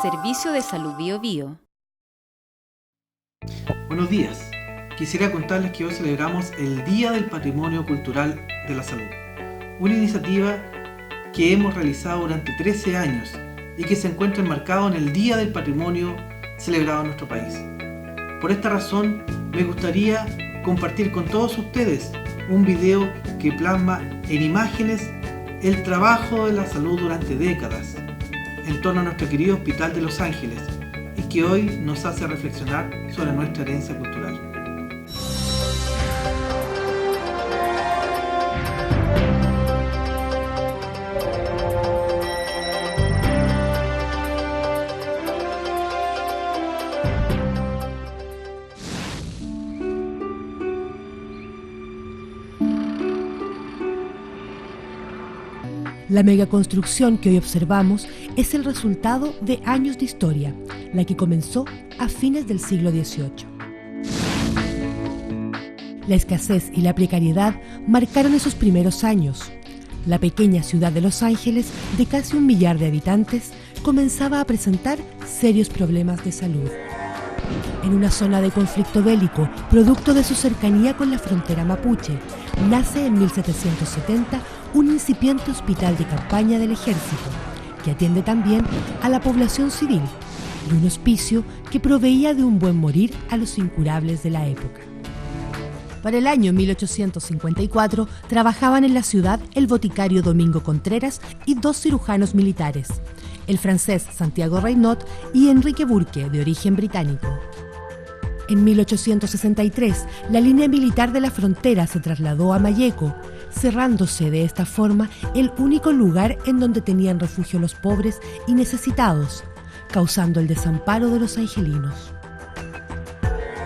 Servicio de Salud Bío Bío. Buenos días. Quisiera contarles que hoy celebramos el Día del Patrimonio Cultural de la Salud, una iniciativa que hemos realizado durante 13 años y que se encuentra enmarcado en el Día del Patrimonio celebrado en nuestro país. Por esta razón, me gustaría compartir con todos ustedes un video que plasma en imágenes el trabajo de la salud durante décadas en torno a nuestro querido Hospital de Los Ángeles y que hoy nos hace reflexionar sobre nuestra herencia cultural. La megaconstrucción que hoy observamos es el resultado de años de historia, la que comenzó a fines del siglo XVIII. La escasez y la precariedad marcaron esos primeros años. La pequeña ciudad de Los Ángeles, de casi 1 millar de habitantes, comenzaba a presentar serios problemas de salud. En una zona de conflicto bélico, producto de su cercanía con la frontera mapuche, nace en 1770 un incipiente hospital de campaña del ejército, que atiende también a la población civil, y un hospicio que proveía de un buen morir a los incurables de la época. Para el año 1854 trabajaban en la ciudad el boticario Domingo Contreras y 2 cirujanos militares, el francés Santiago Reynaud y Enrique Burke, de origen británico. En 1863, la línea militar de la frontera se trasladó a Malleco, cerrándose de esta forma el único lugar en donde tenían refugio los pobres y necesitados, causando el desamparo de los angelinos.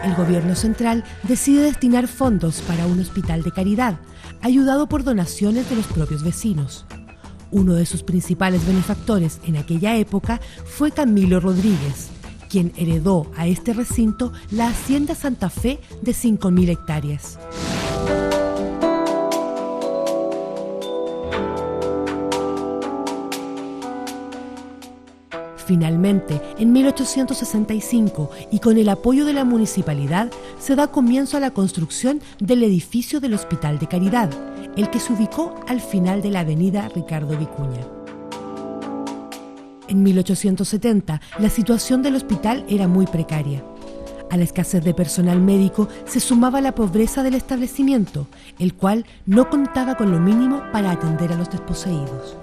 El gobierno central decide destinar fondos para un hospital de caridad, ayudado por donaciones de los propios vecinos. Uno de sus principales benefactores en aquella época fue Camilo Rodríguez, quien heredó a este recinto la Hacienda Santa Fe de 5.000 hectáreas. Finalmente, en 1865, y con el apoyo de la municipalidad, se da comienzo a la construcción del edificio del Hospital de Caridad, el que se ubicó al final de la avenida Ricardo Vicuña. En 1870, la situación del hospital era muy precaria. A la escasez de personal médico se sumaba la pobreza del establecimiento, el cual no contaba con lo mínimo para atender a los desposeídos.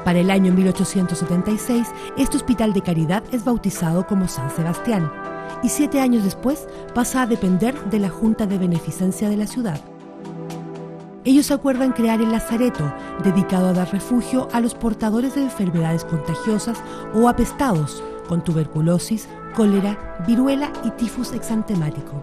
Para el año 1876, este hospital de caridad es bautizado como San Sebastián y 7 años después pasa a depender de la Junta de Beneficencia de la ciudad. Ellos acuerdan crear el lazareto, dedicado a dar refugio a los portadores de enfermedades contagiosas o apestados, con tuberculosis, cólera, viruela y tifus exantemático.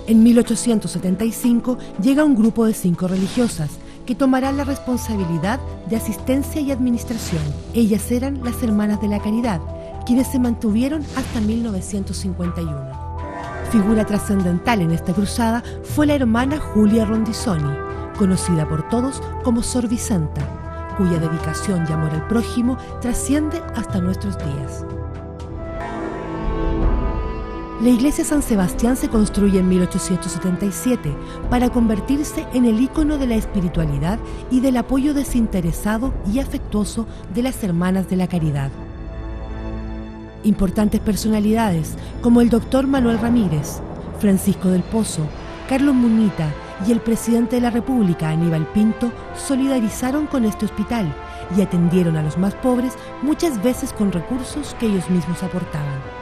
En 1875 llega un grupo de 5 religiosas, que tomarán la responsabilidad de asistencia y administración. Ellas eran las Hermanas de la Caridad, quienes se mantuvieron hasta 1951. Figura trascendental en esta cruzada fue la hermana Julia Rondizoni, conocida por todos como Sor Vicenta, cuya dedicación y amor al prójimo trasciende hasta nuestros días. La iglesia San Sebastián se construye en 1877 para convertirse en el ícono de la espiritualidad y del apoyo desinteresado y afectuoso de las Hermanas de la Caridad. Importantes personalidades como el doctor Manuel Ramírez, Francisco del Pozo, Carlos Munita y el presidente de la República, Aníbal Pinto, solidarizaron con este hospital y atendieron a los más pobres muchas veces con recursos que ellos mismos aportaban.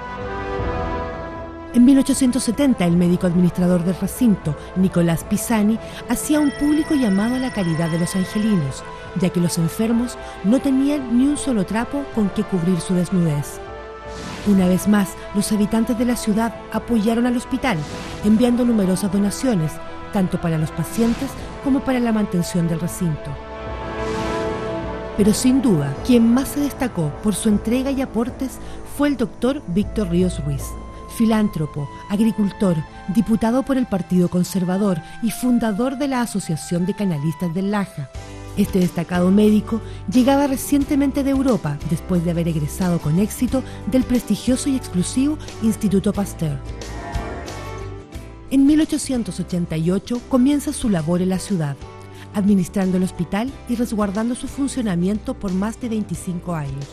En 1870, el médico administrador del recinto, Nicolás Pisani, hacía un público llamado a la caridad de los angelinos, ya que los enfermos no tenían ni un solo trapo con que cubrir su desnudez. Una vez más, los habitantes de la ciudad apoyaron al hospital, enviando numerosas donaciones, tanto para los pacientes como para la mantención del recinto. Pero sin duda, quien más se destacó por su entrega y aportes fue el doctor Víctor Ríos Ruiz, filántropo, agricultor, diputado por el Partido Conservador y fundador de la Asociación de Canalistas del Laja. Este destacado médico llegaba recientemente de Europa después de haber egresado con éxito del prestigioso y exclusivo Instituto Pasteur. En 1888 comienza su labor en la ciudad, administrando el hospital y resguardando su funcionamiento por más de 25 años.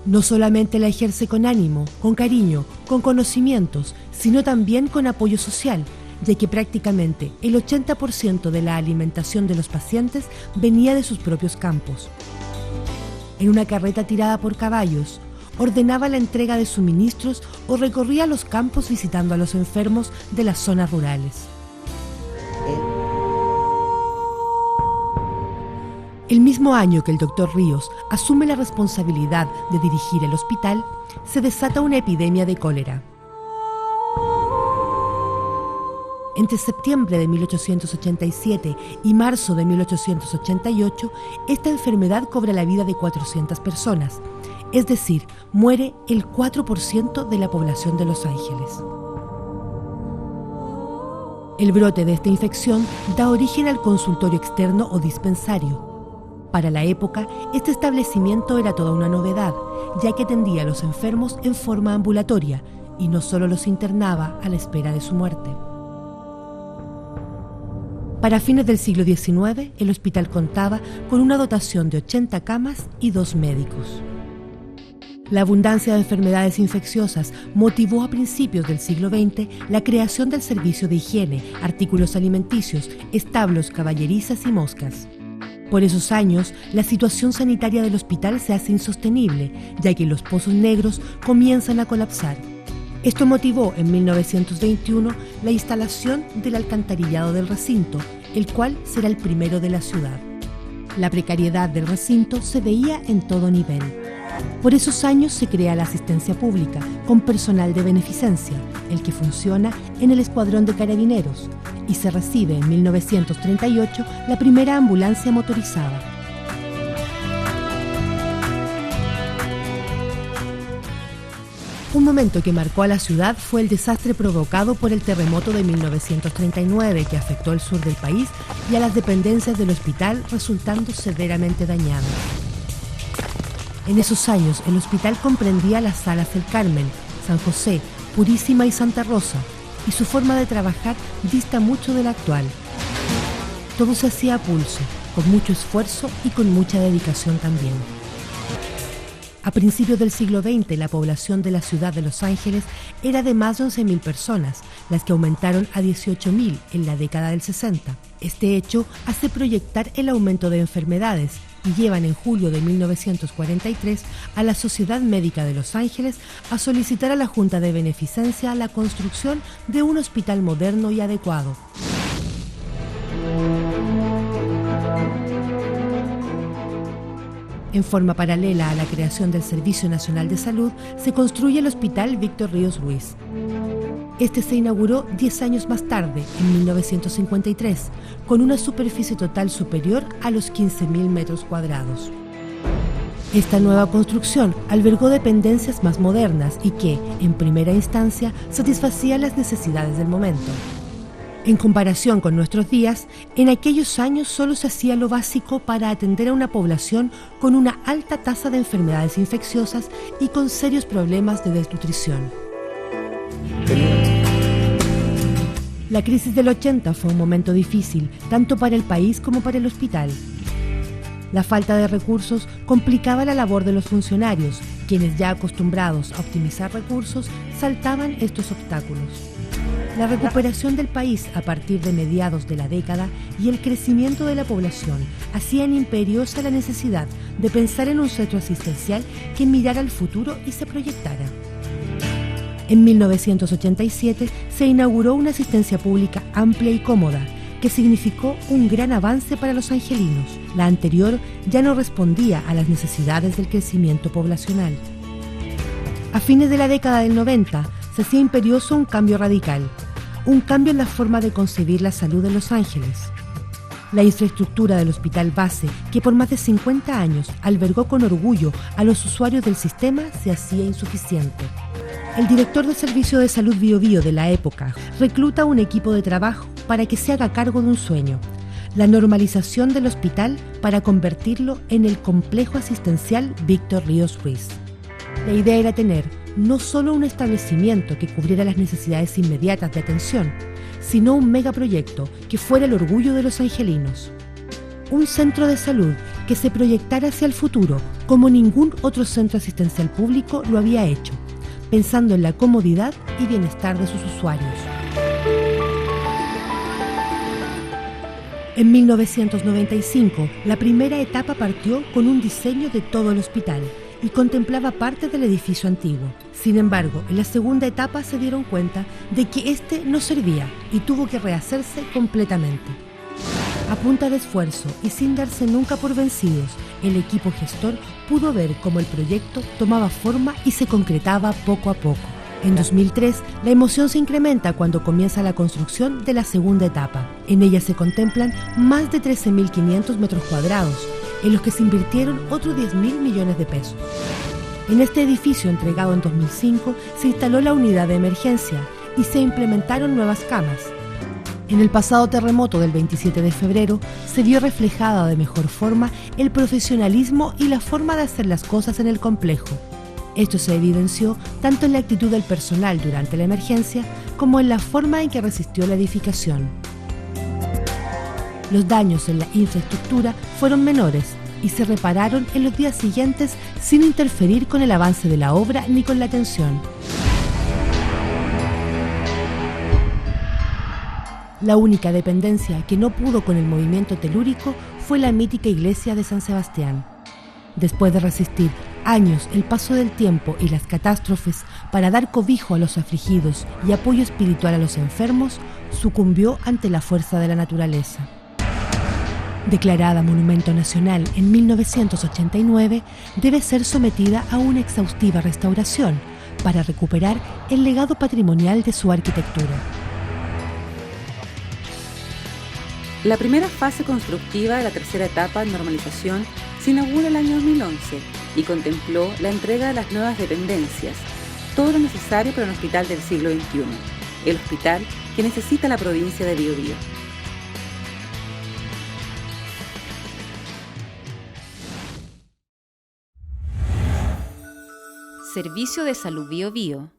No solamente la ejerce con ánimo, con cariño, con conocimientos, sino también con apoyo social, ya que prácticamente el 80% de la alimentación de los pacientes venía de sus propios campos. En una carreta tirada por caballos, ordenaba la entrega de suministros o recorría los campos visitando a los enfermos de las zonas rurales. El mismo año que el Dr. Ríos asume la responsabilidad de dirigir el hospital, se desata una epidemia de cólera. Entre septiembre de 1887 y marzo de 1888, esta enfermedad cobra la vida de 400 personas, es decir, muere el 4% de la población de Los Ángeles. El brote de esta infección da origen al consultorio externo o dispensario. Para la época, este establecimiento era toda una novedad, ya que atendía a los enfermos en forma ambulatoria y no solo los internaba a la espera de su muerte. Para fines del siglo XIX, el hospital contaba con una dotación de 80 camas y 2 médicos. La abundancia de enfermedades infecciosas motivó a principios del siglo XX la creación del servicio de higiene, artículos alimenticios, establos, caballerizas y moscas. Por esos años, la situación sanitaria del hospital se hace insostenible, ya que los pozos negros comienzan a colapsar. Esto motivó en 1921 la instalación del alcantarillado del recinto, el cual será el primero de la ciudad. La precariedad del recinto se veía en todo nivel. Por esos años se crea la asistencia pública, con personal de beneficencia, el que funciona en el Escuadrón de Carabineros, y se recibe en 1938 la primera ambulancia motorizada. Un momento que marcó a la ciudad fue el desastre provocado por el terremoto de 1939 que afectó el sur del país y a las dependencias del hospital, resultando severamente dañadas. En esos años, el hospital comprendía las salas del Carmen, San José, Purísima y Santa Rosa, y su forma de trabajar dista mucho de la actual. Todo se hacía a pulso, con mucho esfuerzo y con mucha dedicación también. A principios del siglo XX, la población de la ciudad de Los Ángeles era de más de 11.000 personas, las que aumentaron a 18.000 en la década del 60. Este hecho hace proyectar el aumento de enfermedades y llevan en julio de 1943 a la Sociedad Médica de Los Ángeles a solicitar a la Junta de Beneficencia la construcción de un hospital moderno y adecuado. En forma paralela a la creación del Servicio Nacional de Salud, se construye el Hospital Víctor Ríos Ruiz. Este se inauguró 10 años más tarde, en 1953, con una superficie total superior a los 15.000 metros cuadrados. Esta nueva construcción albergó dependencias más modernas y que, en primera instancia, satisfacían las necesidades del momento. En comparación con nuestros días, en aquellos años solo se hacía lo básico para atender a una población con una alta tasa de enfermedades infecciosas y con serios problemas de desnutrición. La crisis del 80 fue un momento difícil, tanto para el país como para el hospital. La falta de recursos complicaba la labor de los funcionarios, quienes ya acostumbrados a optimizar recursos, saltaban estos obstáculos. La recuperación del país a partir de mediados de la década y el crecimiento de la población hacían imperiosa la necesidad de pensar en un centro asistencial que mirara al futuro y se proyectara. En 1987 se inauguró una asistencia pública amplia y cómoda, que significó un gran avance para los angelinos. La anterior ya no respondía a las necesidades del crecimiento poblacional. A fines de la década del 90 se hacía imperioso un cambio radical, un cambio en la forma de concebir la salud de Los Ángeles. La infraestructura del hospital base, que por más de 50 años albergó con orgullo a los usuarios del sistema, se hacía insuficiente. El director del Servicio de Salud Biobío de la época recluta un equipo de trabajo para que se haga cargo de un sueño: la normalización del hospital para convertirlo en el complejo asistencial Víctor Ríos Ruiz. La idea era tener no solo un establecimiento que cubriera las necesidades inmediatas de atención, sino un megaproyecto que fuera el orgullo de los angelinos. Un centro de salud que se proyectara hacia el futuro como ningún otro centro asistencial público lo había hecho, pensando en la comodidad y bienestar de sus usuarios. En 1995, la primera etapa partió con un diseño de todo el hospital y contemplaba parte del edificio antiguo. Sin embargo, en la segunda etapa se dieron cuenta de que este no servía y tuvo que rehacerse completamente. A punta de esfuerzo y sin darse nunca por vencidos, el equipo gestor pudo ver cómo el proyecto tomaba forma y se concretaba poco a poco. En 2003, la emoción se incrementa cuando comienza la construcción de la segunda etapa. En ella se contemplan más de 13.500 metros cuadrados, en los que se invirtieron otros 10.000 millones de pesos. En este edificio, entregado en 2005, se instaló la unidad de emergencia y se implementaron nuevas camas. En el pasado terremoto del 27 de febrero se vio reflejada de mejor forma el profesionalismo y la forma de hacer las cosas en el complejo. Esto se evidenció tanto en la actitud del personal durante la emergencia como en la forma en que resistió la edificación. Los daños en la infraestructura fueron menores y se repararon en los días siguientes sin interferir con el avance de la obra ni con la atención. La única dependencia que no pudo con el movimiento telúrico fue la mítica iglesia de San Sebastián. Después de resistir años el paso del tiempo y las catástrofes para dar cobijo a los afligidos y apoyo espiritual a los enfermos, sucumbió ante la fuerza de la naturaleza. Declarada Monumento Nacional en 1989, debe ser sometida a una exhaustiva restauración para recuperar el legado patrimonial de su arquitectura. La primera fase constructiva de la tercera etapa en normalización se inaugura el año 2011 y contempló la entrega de las nuevas dependencias, todo lo necesario para un hospital del siglo XXI, el hospital que necesita la provincia de Biobío. Servicio de Salud Biobío.